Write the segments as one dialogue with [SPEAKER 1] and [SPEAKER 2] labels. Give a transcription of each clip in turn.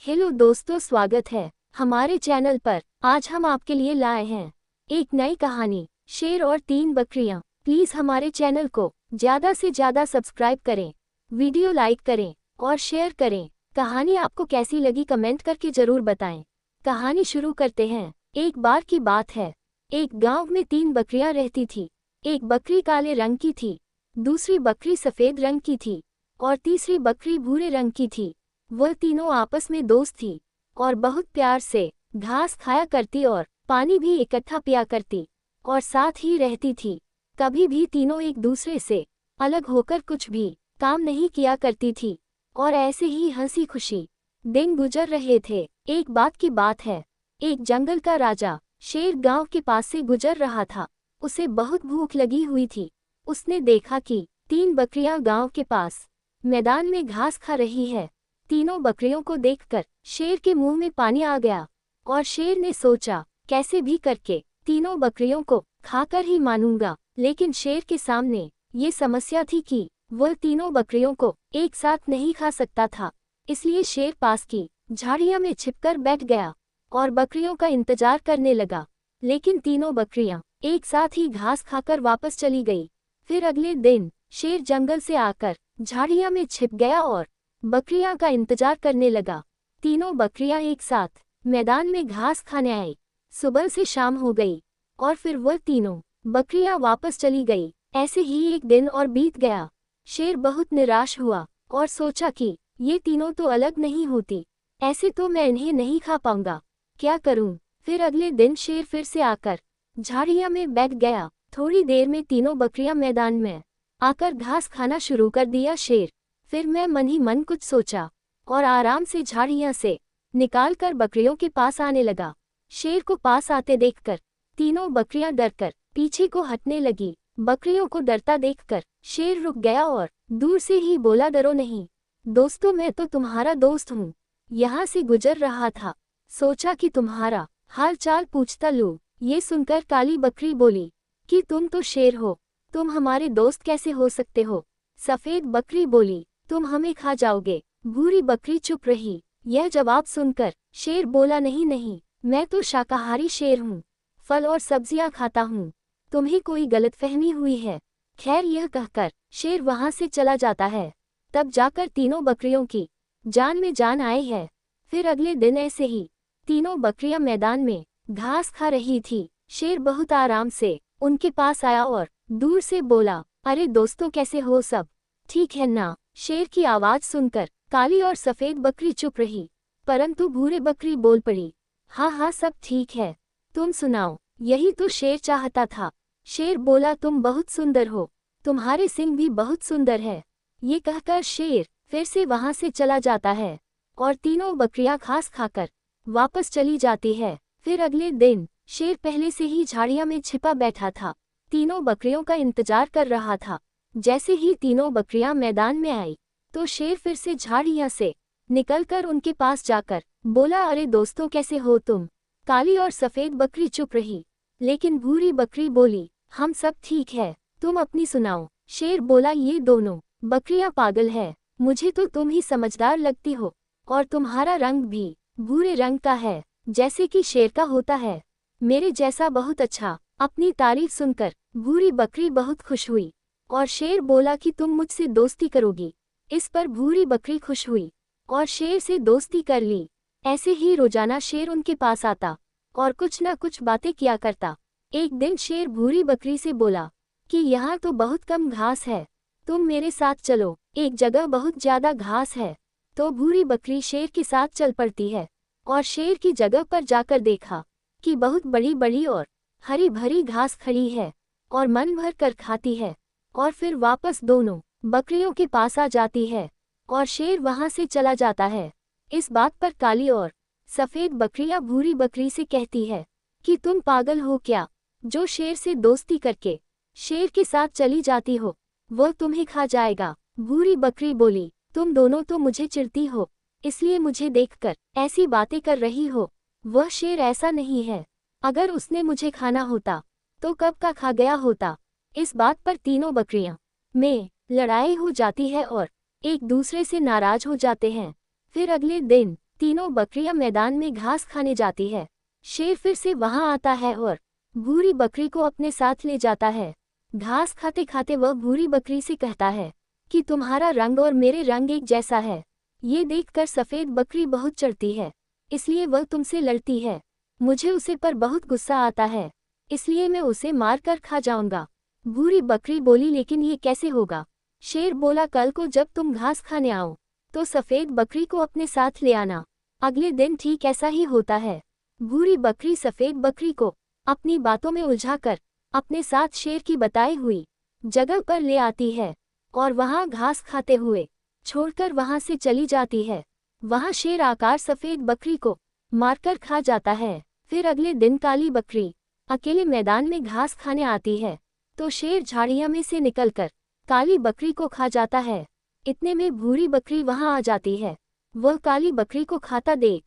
[SPEAKER 1] Hello दोस्तों, स्वागत है हमारे चैनल पर। आज हम आपके लिए लाए हैं एक नई कहानी, शेर और 3 बकरियां। प्लीज हमारे चैनल को ज्यादा से ज्यादा सब्सक्राइब करें, वीडियो लाइक करें और शेयर करें। कहानी आपको कैसी लगी कमेंट करके जरूर बताएं। कहानी शुरू करते हैं। एक बार की बात है, एक गांव में 3 बकरियां रहती थी। एक बकरी काले रंग की थी, दूसरी बकरी सफेद रंग की थी और तीसरी बकरी भूरे रंग की थी। वह तीनों आपस में दोस्त थी और बहुत प्यार से घास खाया करती और पानी भी इकट्ठा पिया करती और साथ ही रहती थी। कभी भी तीनों एक दूसरे से अलग होकर कुछ भी काम नहीं किया करती थी और ऐसे ही हंसी खुशी दिन गुजर रहे थे। एक बात की बात है, एक जंगल का राजा शेर गांव के पास से गुजर रहा था। उसे बहुत भूख लगी हुई थी। उसने देखा कि 3 बकरियां गांव के पास मैदान में घास खा रही है। तीनों बकरियों को देखकर शेर के मुंह में पानी आ गया और शेर ने सोचा, कैसे भी करके तीनों बकरियों को खाकर ही मानूंगा। लेकिन शेर के सामने ये समस्या थी कि वह तीनों बकरियों को एक साथ नहीं खा सकता था। इसलिए शेर पास की झाड़ियों में छिपकर बैठ गया और बकरियों का इंतजार करने लगा। लेकिन तीनों बकरियां एक साथ ही घास खाकर वापस चली गई। फिर अगले दिन शेर जंगल से आकर झाड़ियों में छिप गया और बकरियां का इंतजार करने लगा। तीनों बकरियां एक साथ मैदान में घास खाने आई। सुबह से शाम हो गई और फिर वह तीनों बकरियां वापस चली गई। ऐसे ही एक दिन और बीत गया। शेर बहुत निराश हुआ और सोचा कि ये तीनों तो अलग नहीं होती, ऐसे तो मैं इन्हें नहीं खा पाऊंगा, क्या करूं। फिर अगले दिन शेर फिर से आकर झाड़ियों में बैठ गया। थोड़ी देर में तीनों बकरियां मैदान में आकर घास खाना शुरू कर दिया। शेर फिर मैं मन ही मन कुछ सोचा और आराम से झाड़ियां से निकालकर बकरियों के पास आने लगा। शेर को पास आते देखकर तीनों बकरियां डरकर पीछे को हटने लगी। बकरियों को डरता देखकर शेर रुक गया और दूर से ही बोला, डरो नहीं दोस्तों, मैं तो तुम्हारा दोस्त हूँ, यहाँ से गुजर रहा था, सोचा कि तुम्हारा हाल चाल पूछता लूँ। ये सुनकर काली बकरी बोली कि तुम तो शेर हो, तुम हमारे दोस्त कैसे हो सकते हो। सफेद बकरी बोली, तुम हमें खा जाओगे। भूरी बकरी चुप रही। यह जवाब सुनकर शेर बोला, नहीं नहीं, मैं तो शाकाहारी शेर हूँ, फल और सब्जियां खाता हूँ, तुम्हें कोई गलतफहमी हुई है। खैर, यह कहकर शेर वहां से चला जाता है। तब जाकर तीनों बकरियों की जान में जान आई है। फिर अगले दिन ऐसे ही तीनों बकरियां मैदान में घास खा रही थी। शेर बहुत आराम से उनके पास आया और दूर से बोला, अरे दोस्तों, कैसे हो सब, ठीक है ना। शेर की आवाज सुनकर काली और सफेद बकरी चुप रही, परंतु भूरे बकरी बोल पड़ी, हाँ हाँ सब ठीक है, तुम सुनाओ, यही तो शेर चाहता था। शेर बोला, तुम बहुत सुंदर हो, तुम्हारे सींग भी बहुत सुंदर है। ये कहकर शेर फिर से वहां से चला जाता है और तीनों बकरियां घास खाकर वापस चली जाती है। फिर अगले दिन शेर पहले से ही झाड़ियों में छिपा बैठा था, तीनों बकरियों का इंतजार कर रहा था। जैसे ही तीनों बकरियां मैदान में आई तो शेर फिर से झाड़ियां से निकलकर उनके पास जाकर बोला, अरे दोस्तों, कैसे हो तुम। काली और सफेद बकरी चुप रही, लेकिन भूरी बकरी बोली, हम सब ठीक है, तुम अपनी सुनाओ। शेर बोला, ये दोनों बकरियां पागल है, मुझे तो तुम ही समझदार लगती हो और तुम्हारा रंग भी भूरे रंग का है, जैसे कि शेर का होता है, मेरे जैसा बहुत अच्छा। अपनी तारीफ सुनकर भूरी बकरी बहुत खुश हुई और शेर बोला कि तुम मुझसे दोस्ती करोगी। इस पर भूरी बकरी खुश हुई और शेर से दोस्ती कर ली। ऐसे ही रोजाना शेर उनके पास आता और कुछ न कुछ बातें किया करता। एक दिन शेर भूरी बकरी से बोला कि यहाँ तो बहुत कम घास है, तुम मेरे साथ चलो, एक जगह बहुत ज्यादा घास है। तो भूरी बकरी शेर के साथ चल पड़ती है और शेर की जगह पर जाकर देखा कि बहुत बड़ी बड़ी और हरी भरी घास खड़ी है और मन भर कर खाती है और फिर वापस दोनों बकरियों के पास आ जाती है और शेर वहां से चला जाता है। इस बात पर काली और सफेद बकरियां भूरी बकरी से कहती है कि तुम पागल हो क्या, जो शेर से दोस्ती करके शेर के साथ चली जाती हो, वह तुम्हें खा जाएगा। भूरी बकरी बोली, तुम दोनों तो मुझे चिढ़ती हो, इसलिए मुझे देखकर ऐसी बातें कर रही हो, वह शेर ऐसा नहीं है, अगर उसने मुझे खाना होता तो कब का खा गया होता। इस बात पर तीनों बकरियां में लड़ाई हो जाती है और एक दूसरे से नाराज हो जाते हैं। फिर अगले दिन तीनों बकरियां मैदान में घास खाने जाती है। शेर फिर से वहां आता है और भूरी बकरी को अपने साथ ले जाता है। घास खाते खाते वह भूरी बकरी से कहता है कि तुम्हारा रंग और मेरे रंग एक जैसा है। ये देखकर सफेद बकरी बहुत चिढ़ती है, इसलिए वह तुमसे लड़ती है। मुझे उसे पर बहुत गुस्सा आता है, इसलिए मैं उसे मार कर खा जाऊंगा। भूरी बकरी बोली, लेकिन ये कैसे होगा? शेर बोला, कल को जब तुम घास खाने आओ तो सफेद बकरी को अपने साथ ले आना। अगले दिन ठीक ऐसा ही होता है। भूरी बकरी सफेद बकरी को अपनी बातों में उलझाकर अपने साथ शेर की बताई हुई जगह पर ले आती है और वहां घास खाते हुए छोड़कर वहां से चली जाती है। वहां शेर आकर सफेद बकरी को मारकर खा जाता है। फिर अगले दिन काली बकरी अकेले मैदान में घास खाने आती है तो शेर झाड़ियां में से निकलकर काली बकरी को खा जाता है। इतने में भूरी बकरी वहां आ जाती है। वह काली बकरी को खाता देख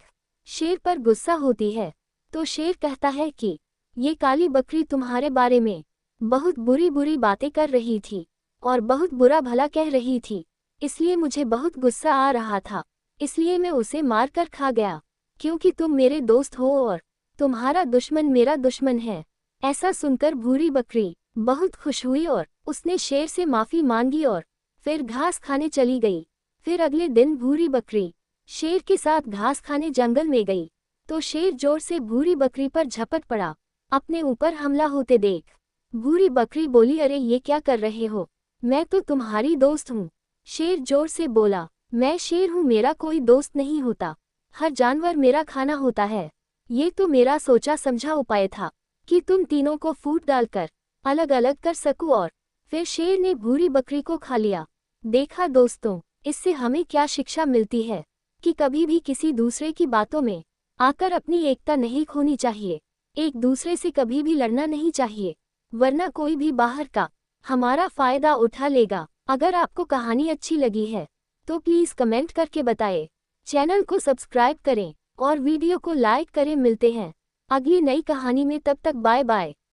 [SPEAKER 1] शेर पर गुस्सा होती है तो शेर कहता है कि ये काली बकरी तुम्हारे बारे में बहुत बुरी बुरी बातें कर रही थी और बहुत बुरा भला कह रही थी, इसलिए मुझे बहुत गुस्सा आ रहा था, इसलिए मैं उसे मार कर खा गया, क्योंकि तुम मेरे दोस्त हो और तुम्हारा दुश्मन मेरा दुश्मन है। ऐसा सुनकर भूरी बकरी बहुत खुश हुई और उसने शेर से माफी मांगी और फिर घास खाने चली गई। फिर अगले दिन भूरी बकरी शेर के साथ घास खाने जंगल में गई तो शेर जोर से भूरी बकरी पर झपट पड़ा। अपने ऊपर हमला होते देख भूरी बकरी बोली, अरे ये क्या कर रहे हो? मैं तो तुम्हारी दोस्त हूँ। शेर जोर से बोला, मैं शेर हूँ, मेरा कोई दोस्त नहीं होता, हर जानवर मेरा खाना होता है। ये तो मेरा सोचा समझा उपाय था कि तुम तीनों को फूट डालकर अलग अलग कर सकूं। और फिर शेर ने भूरी बकरी को खा लिया। देखा दोस्तों, इससे हमें क्या शिक्षा मिलती है कि कभी भी किसी दूसरे की बातों में आकर अपनी एकता नहीं खोनी चाहिए, एक दूसरे से कभी भी लड़ना नहीं चाहिए, वरना कोई भी बाहर का हमारा फायदा उठा लेगा। अगर आपको कहानी अच्छी लगी है तो प्लीज़ कमेंट करके बताएं, चैनल को सब्सक्राइब करें और वीडियो को लाइक करें। मिलते हैं अगली नई कहानी में, तब तक बाय बाय।